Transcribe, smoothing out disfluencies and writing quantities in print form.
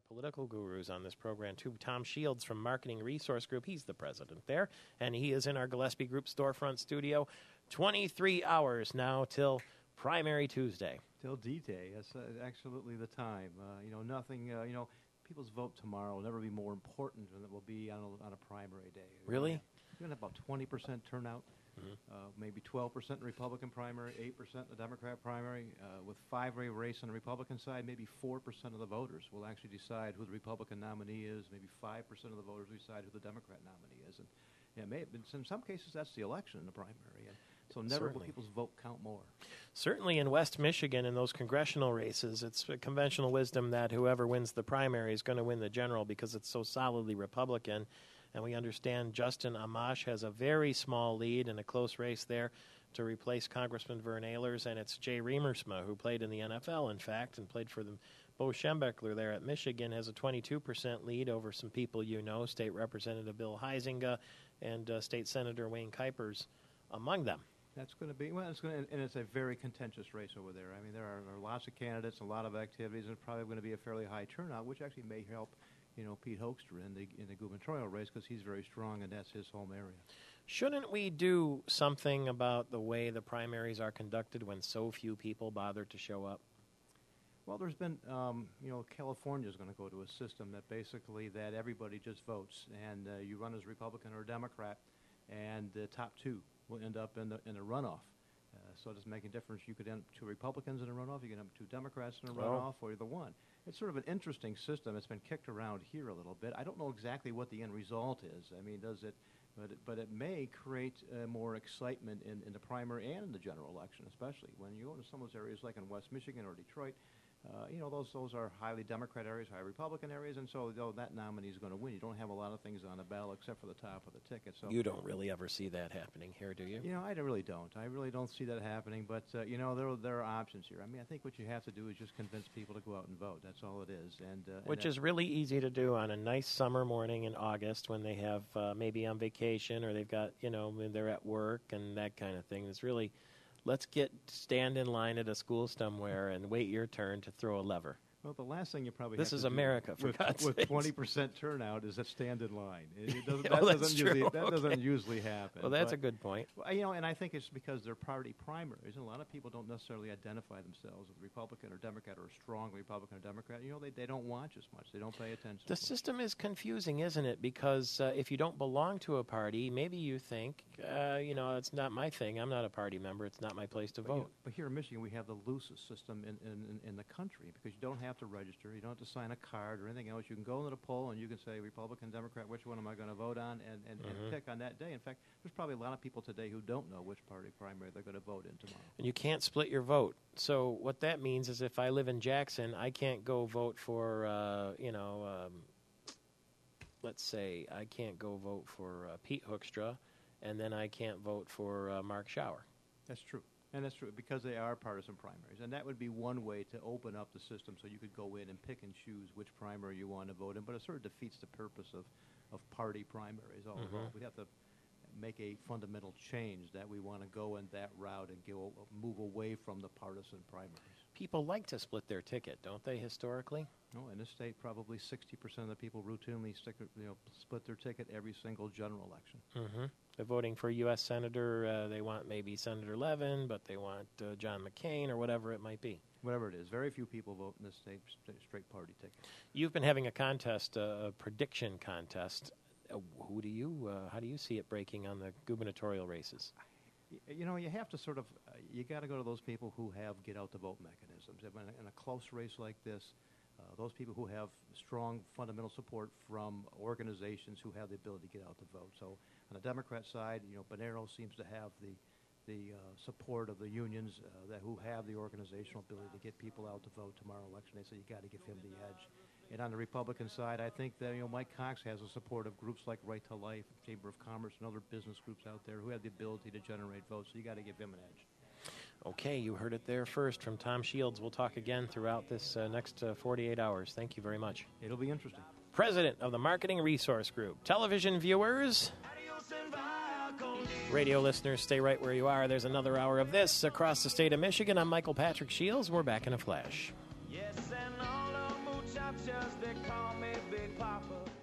Political gurus on this program, too. Tom Shields from Marketing Resource Group. He's the president there, and he is in our Gillespie Group storefront studio. 23 hours now till Primary Tuesday. Till D-Day. That's absolutely the time. Nothing, people's vote tomorrow will never be more important than it will be on a primary day. Really? You're going to have about 20% turnout. Maybe 12% in the Republican primary, 8% in the Democrat primary. With five-way race on the Republican side, maybe 4% of the voters will actually decide who the Republican nominee is. Maybe 5% of the voters decide who the Democrat nominee is. And in some cases, that's the election in the primary. And so never will people's vote count more. Certainly in West Michigan, in those congressional races, it's conventional wisdom that whoever wins the primary is going to win the general because it's so solidly Republican. And we understand Justin Amash has a very small lead in a close race there to replace Congressman Vern Ehlers, and it's Jay Riemersma, who played in the NFL, in fact, and played for the Bo Schembechler there at Michigan, has a 22% lead over some people you know, State Representative Bill Huizinga and State Senator Wayne Kuipers among them. That's going to be, and it's a very contentious race over there. I mean, there are lots of candidates, a lot of activities, and it's probably going to be a fairly high turnout, which actually may help Pete Hoekstra in the gubernatorial race because he's very strong and that's his home area. Shouldn't we do something about the way the primaries are conducted when so few people bother to show up? Well, there's been, California is going to go to a system that basically that everybody just votes, and you run as a Republican or a Democrat, and the top two will end up in a runoff. So it doesn't make a difference. You could end up two Republicans in a runoff, you could end up two Democrats in a runoff, or either one. It's sort of an interesting system. It's been kicked around here a little bit. I don't know exactly what the end result is. I mean, does it? But it may create more excitement in the primary and in the general election, especially when you go into some of those areas like in West Michigan or Detroit. Those are highly Democrat areas, high Republican areas, and so that nominee is going to win. You don't have a lot of things on the ballot except for the top of the ticket. So you don't really ever see that happening here, do you? I really don't. I really don't see that happening. But there are options here. I mean, I think what you have to do is just convince people to go out and vote. That's all it is. Which is really easy to do on a nice summer morning in August when they have maybe on vacation or they've got when they're at work and that kind of thing. It's really. Let's stand in line at a school somewhere and wait your turn to throw a lever. Well, the last thing you probably this have is to America do for God's with sakes. 20% turnout is to stand in line. That doesn't usually happen. Well, that's a good point. And I think it's because they're party primaries, and a lot of people don't necessarily identify themselves as Republican or Democrat or a strong Republican or Democrat. They don't watch as much. They don't pay attention. The system is confusing, isn't it? Because if you don't belong to a party, maybe you think, it's not my thing. I'm not a party member. It's not my place to vote. But here in Michigan, we have the loosest system in the country because you don't have to register. You don't have to sign a card or anything else. You can go into the poll and you can say Republican, Democrat, which one am I going to vote on, and pick on that day. In fact, there's probably a lot of people today who don't know which party primary they're going to vote in tomorrow. And you can't split your vote. So what that means is if I live in Jackson, I can't go vote for, let's say I can't go vote for Pete Hoekstra, and then I can't vote for Mark Schauer. That's true. And that's true, because they are partisan primaries. And that would be one way to open up the system so you could go in and pick and choose which primary you want to vote in. But it sort of defeats the purpose of party primaries all along. We'd have to make a fundamental change that we want to go in that route and move away from the partisan primaries. People like to split their ticket, don't they, historically? No, in this state, probably 60% of the people routinely split their ticket every single general election. They're voting for a U.S. Senator. They want maybe Senator Levin, but they want John McCain or whatever it might be. Whatever it is. Very few people vote in this state straight party ticket. You've been having a contest, a prediction contest. How do you see it breaking on the gubernatorial races? You have to sort of, you got to go to those people who have get-out-the-vote mechanisms. In a close race like this, those people who have strong fundamental support from organizations who have the ability to get out the vote. So on the Democrat side, Bonero seems to have the support of the unions who have the organizational ability to get people out to vote tomorrow election day. So you got to give him the edge. And on the Republican side, I think that Mike Cox has the support of groups like Right to Life, Chamber of Commerce, and other business groups out there who have the ability to generate votes. So you got to give him an edge. Okay, you heard it there first from Tom Shields. We'll talk again throughout this next 48 hours. Thank you very much. It'll be interesting. President of the Marketing Resource Group. Television viewers, radio listeners, stay right where you are. There's another hour of this across the state of Michigan. I'm Michael Patrick Shields. We're back in a flash. Yes, and all the conscience, they call me Big Papa.